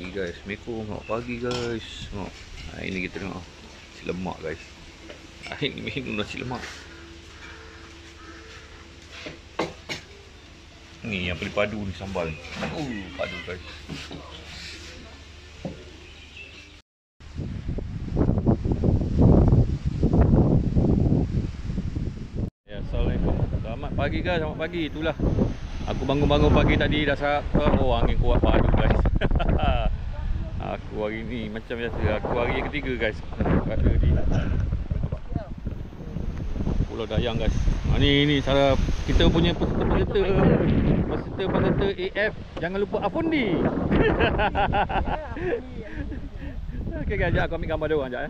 pagi guys. Assalamualaikum. Selamat pagi guys. Tengok. Ini kita tengok nasi lemak guys. Ini minum nasi lemak. Ni yang paling padu ni sambal. Padu guys. Ya, Assalamualaikum. Selamat pagi guys. Selamat pagi. Itulah. Aku bangun-bangun pagi tadi dah sarap. Oh, angin kuat padu guys. Aku hari ni macam biasa. Aku hari yang ketiga guys. Ada di Pulau Dayang guys. Ni cara kita punya peserta AF. Jangan lupa Afundi. Okey guys, jap aku ambil gambar dia orang jap .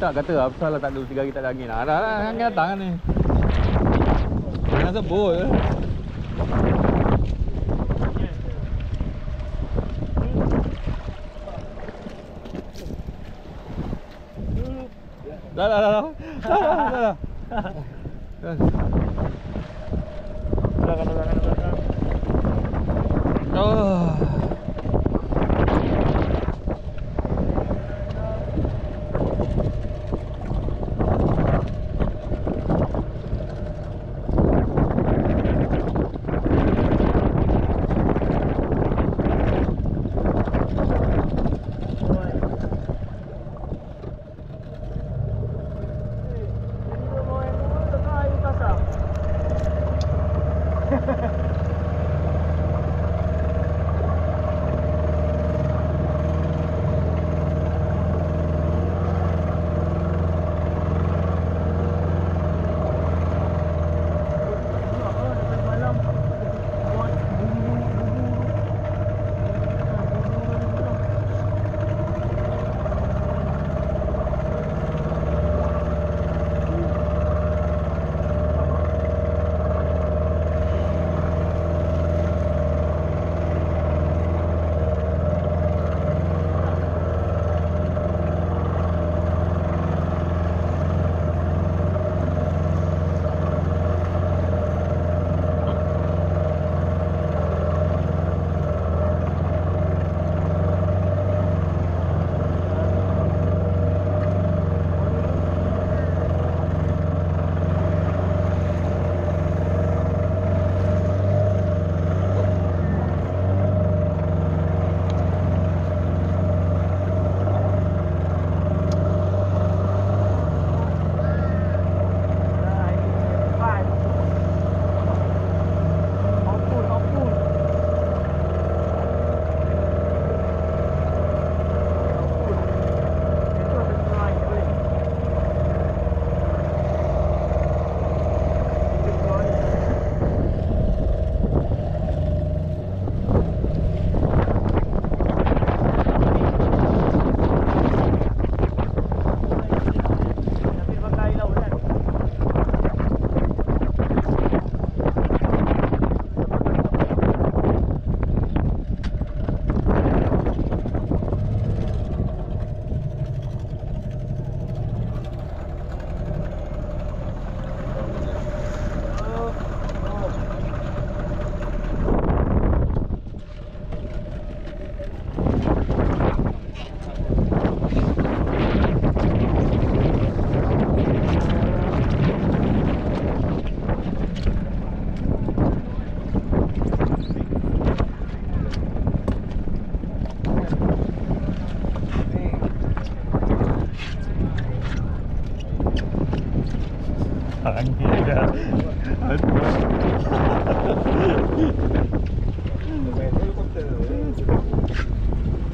Kata apa salah tak ada 3 hari tak ada angin. Dah angin datang kan ni. Jangan sebut. Dah.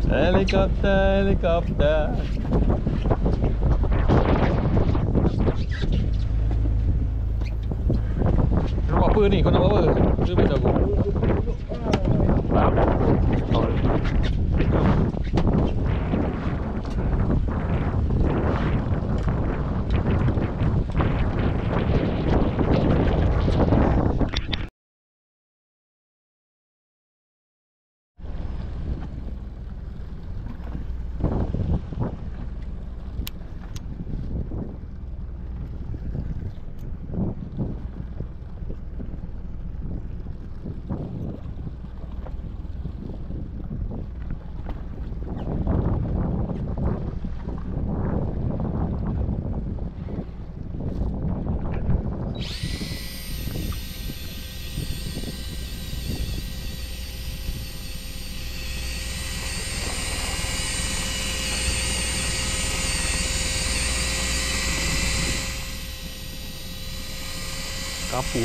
Helikopter. Kau nak buat apa ni? Kau nak buat apa? Dia beritahu aku. Kapu.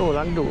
Oh, landu.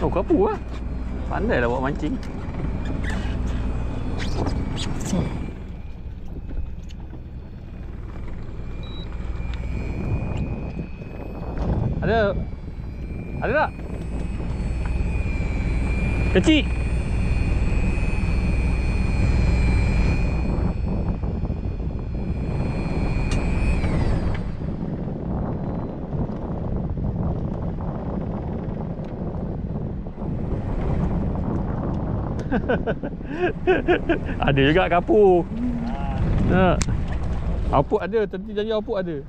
Oh, kapu lah. Pandai lah buat mancing. Ada. Ada tak? Kecil. Ada juga kapu. Ha. Apuk ada, tadi janji apuk ada.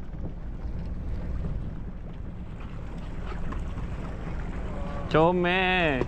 Comel.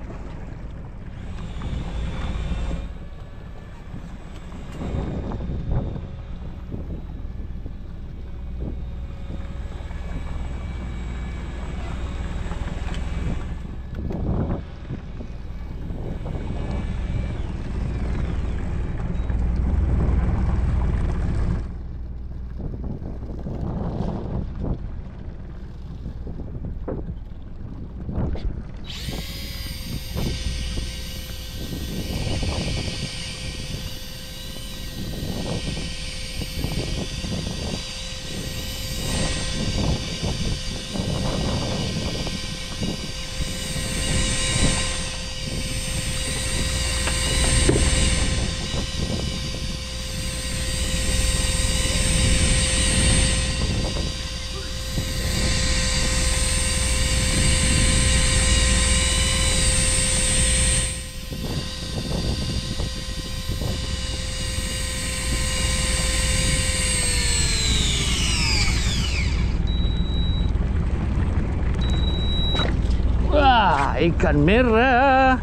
Wah, ikan merah.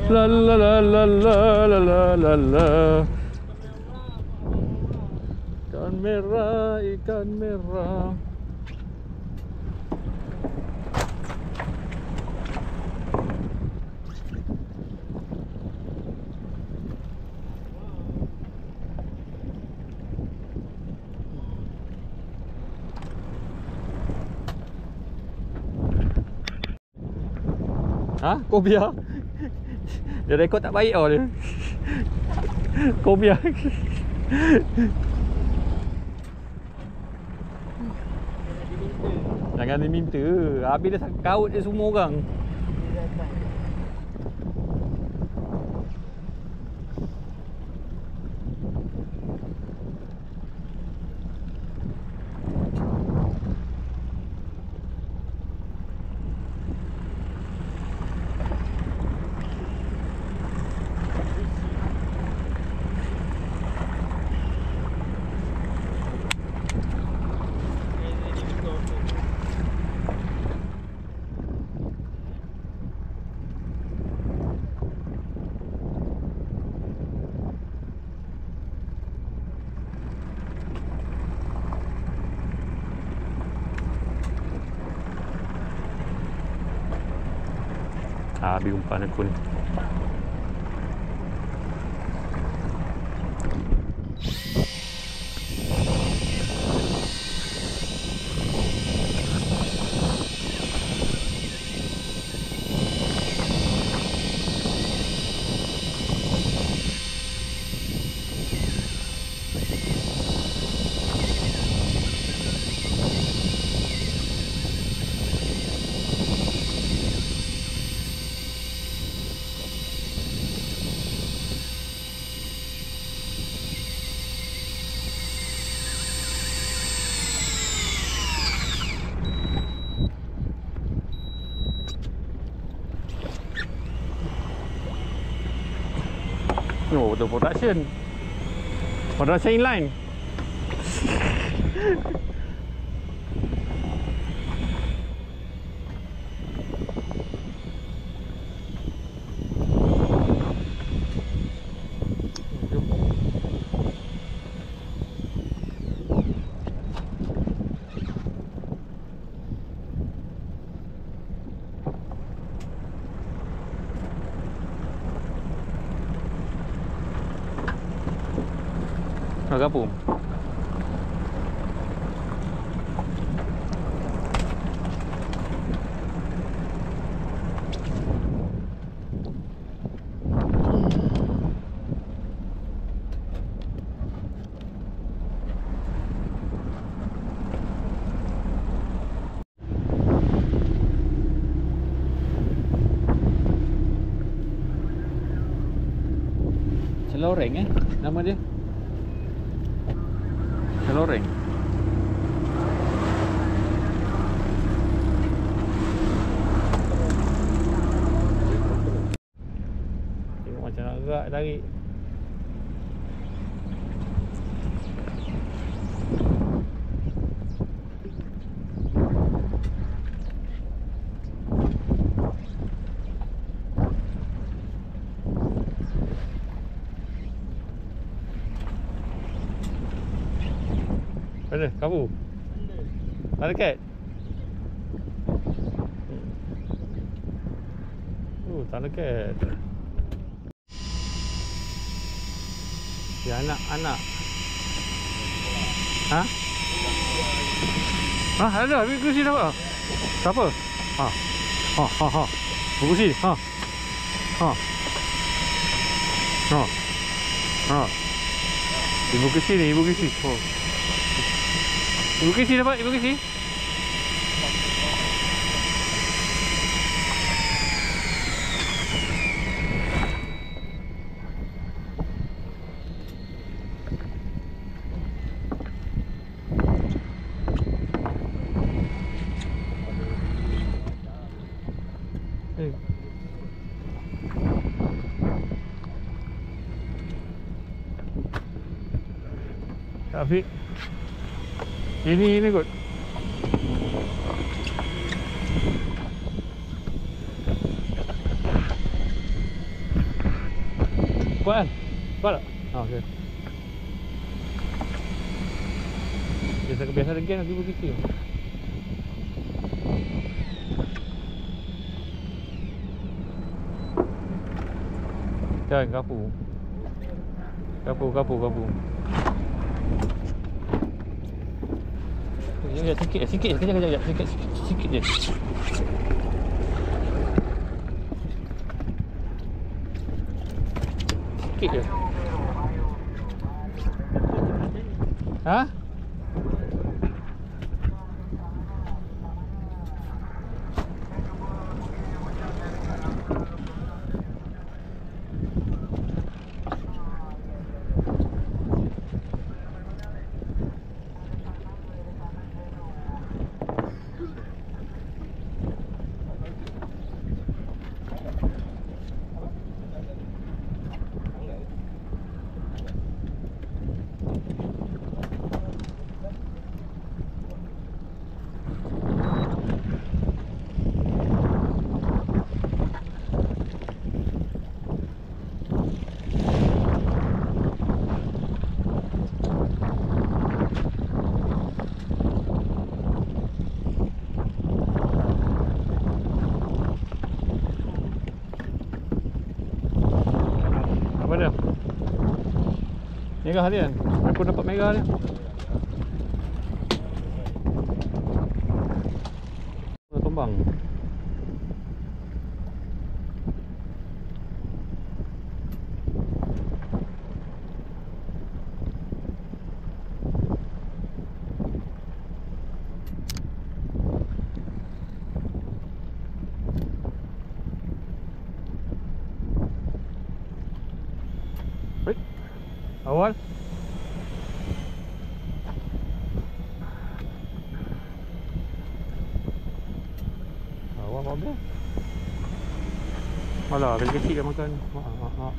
La la la la la la la la. Ikan merah, ikan merah. Ha? Kau biar. Dia rekod tak baik tau dia. Kau biar. Jangan diminta. Habis dia kaut je semua orang. Habis umpan aku ni. tu production. Production inline. Nak apa? Celoreng nama dia. Celoreng. Tengok macam nak gerak tarik. Mana? Kamu? Tak dekat? Tak dekat. Ya anak-anak. Ha? Ha, ada. Kursi dapat. Siapa? Ha. Ha, ha, ha. Kursi. Ha. Ha. Ha. Ha. Ibu kursi ni, ibu kursi. Oh. Ibu kursi dapat, ibu kursi. Afiq. Ini kot. Kuat kan? Kuat tak? Okey. Biasa lagi nak ibu kecil. Jangan kapu. Kapu. Ya, sikit sekejap. Sikit je. Sikit je. Ha? Merah dia. Aku dapat merah dia. Tumbang. Baik. Awal. Awal mobil. Malah kecil-kecil dah makan. Mak.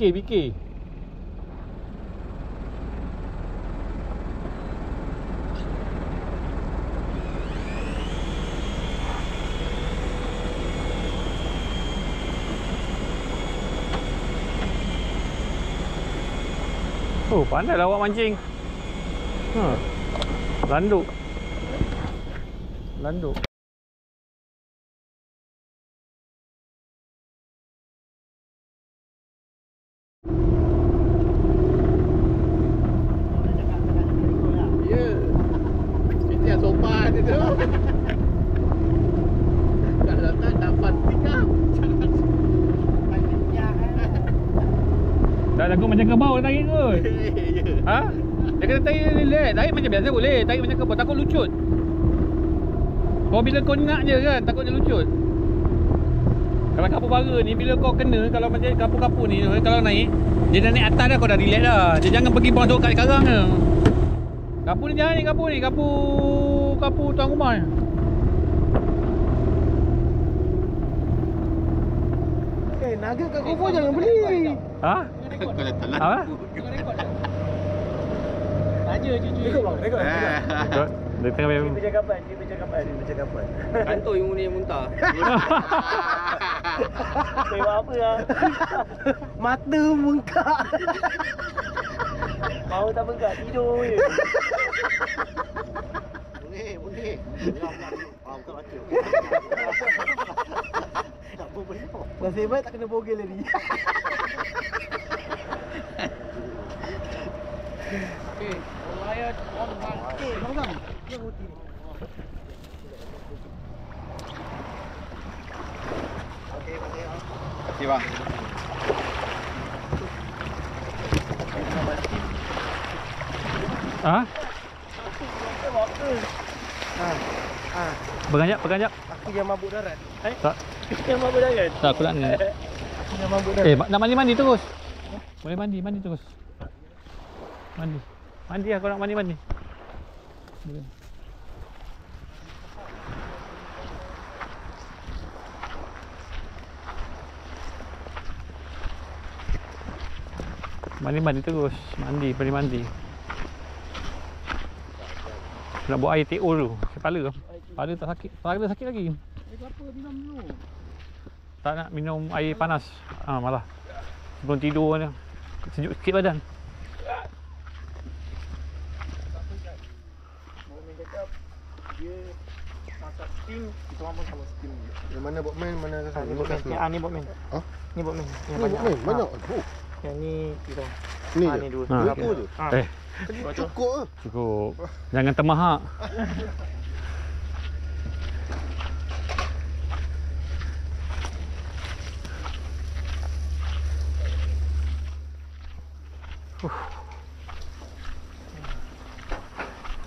Fikir. Oh, pandai lah awak mancing. Landuk. Dah lagu macam kebau tarik kot. Ha? Dia kena tarik relax. Tarik macam biasa boleh. Tarik macam kebau. Takut lucut. Kau bila kau nak je kan, takut dia lucut. Kalau kapur bara ni, bila kau kena, kalau macam kapur-kapur ni, kalau naik, dia dah naik atas dah, kau dah relax dah. Dia jangan pergi bawah kat karang je. Kapur ni jangan ni, kapur ni. Kapur tuan rumah ni. Naga kat kau jangan beli. Ha? Kau dah telan. Apa? Tanya jujur. Rekod. Dia tengah main. Percakapan. Kantoi mu ni yang muntah. Kau apa lah? Mata bengkak. Mau tak bengkak, tidur je. Boleh. Kau baca. Nasib baik tak kena bogel tadi. Okey, riot on one. Okey, bang. Dia roti ni. Okey, Okey bang. Ha? Ha. Berganjak. Aku yang mabuk darat. Tak. Yang mabuk darat. Tak, aku nak ni. Yang mabuk darat. Nak mandi terus. Boleh mandi terus. Mandi lah, kau nak mandi. Boleh. Mandi terus. Boleh mandi. Nak buat air TO dulu. Kepala tak sakit. Kepala sakit lagi. Apa minum dulu? Tak nak minum air panas. Malah. Sebelum tidur ni. Sejuk sikit badan. Bokman cakap dia masak steam, kita orang pun sama steam je. Yang mana Bokman, mana rasa? Ni Bokman. Ni Bokman. Ha? Ni Bokman. Ni Bokman, banyak. Oh. Yang ni kita. Ni Ni dua. berapa tu? Cukup ke? Cukup. Jangan termahak.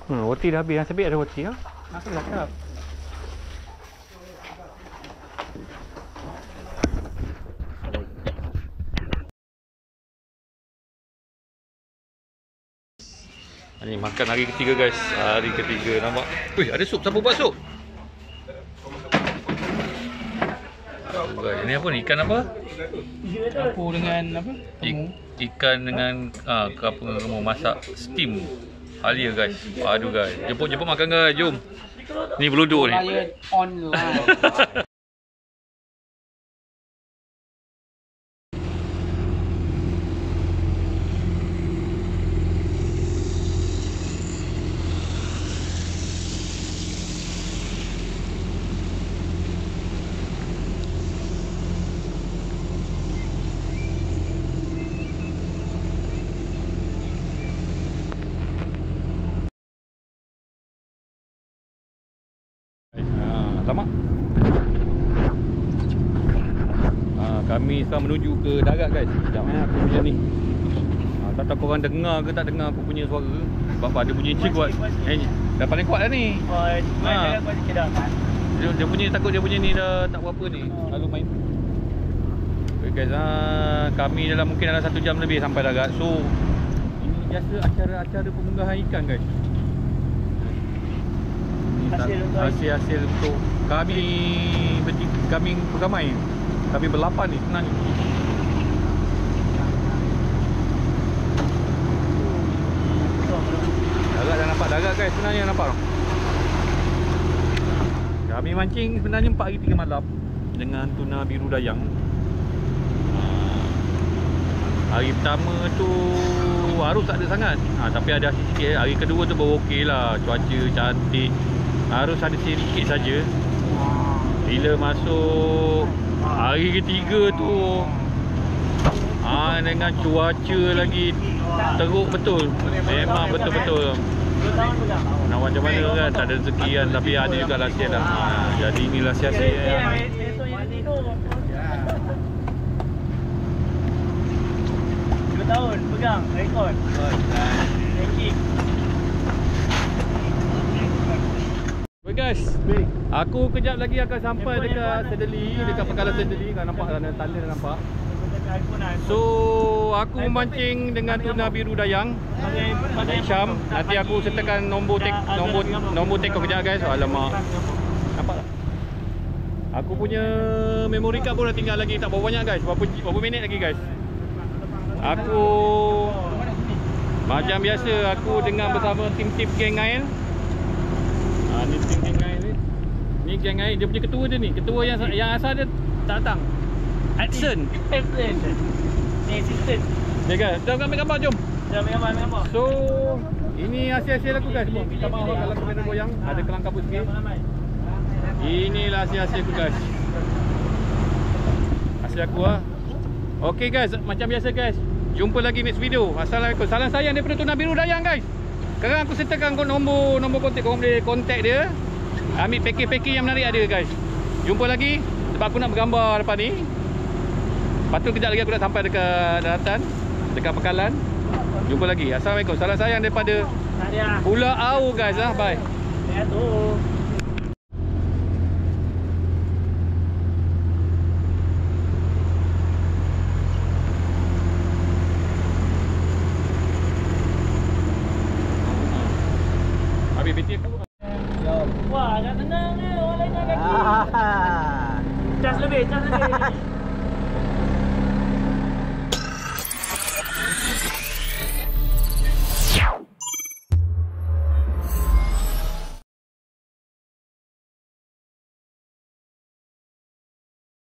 Roti dah habis. Yang sebab ada roti lah. Aku nak cakap. Ni makan hari ketiga guys. Hari ketiga nampak. Wih, ada sup. Siapa buat sup? Ini apa ni? Ikan apa? Campur dengan apa? Ikan dengan apa kamu masak steam. Halia guys. Aduh guys. Jemput makan guys. Jom. Ni berluduk ni. Riot online. Lama. Kami sekarang menuju ke darat guys. Sekejap aku punya ni. Tak tahu korang dengar ke tak dengar aku punya suara. Sebab ada bunyi cik kuat. Dah paling kuat dah ni. Dia punya takut dia punya ni dah tak berapa ni. Lalu main. Okay guys, kami mungkin dalam 1 jam lebih sampai darat. So ini biasa acara-acara pemunggahan ikan guys. Hasil untuk kami beramai. Kami berlapan ni sebenarnya. Darat dah nampak darat guys, sebenarnya nampak tak? Kami mancing sebenarnya 4 hari 3 malam dengan tuna biru dayang. Hari pertama tu arus tak ada sangat, tapi ada asis sikit. Hari kedua tu baru okey lah, cuaca cantik. Arus ada sedikit saja. Bila masuk hari ketiga tu dengan cuaca lagi teruk betul. Memang betul-betul. Nak macam mana kan, tak ada rezeki kan. Tapi ada juga sial lah. Jadi inilah siasat. 2 tahun pegang rekod. Ranking. Okay guys, aku kejap lagi akan sampai dekat Sedeli, dekat pangkalan Sedeli. Kau nampak tanda dah nampak. So aku memancing dengan tuna biru dayang Syam. Nanti aku sertakan nombor teko kejap guys. Alamak, nampak tak? Aku punya memory card pun dah tinggal lagi tak berapa banyak guys. Berapa minit lagi guys. Aku macam biasa, aku dengan bersama tim-tim geng Ail. Ni tim geng Ail ni. Ni geng Ail, dia punya ketua dia ni. Ketua yang asal dia tak datang. Adson. Ni assistant. Ya guys, kita ambil gambar jom. Dah ambil gambar. So, ini hasil-hasil aku guys. Minta maaf kalau kamera goyang, ada kelang kabut sikit. Inilah hasil-hasil aku guys. Hasil aku lah. Okay guys, macam biasa guys. Jumpa lagi next video. Assalamualaikum. Salam sayang daripada tuna biru dayang guys. Sekarang aku sertakan nombor kontak. Korang boleh kontak dia. Ambil package yang menarik ada guys. Jumpa lagi. Sebab aku nak bergambar lepas ni. Lepas tu kejap lagi aku dah sampai dekat daratan, dekat pangkalan. Jumpa lagi. Assalamualaikum. Salam sayang daripada Pulau Au guys. Bye. Habis BT aku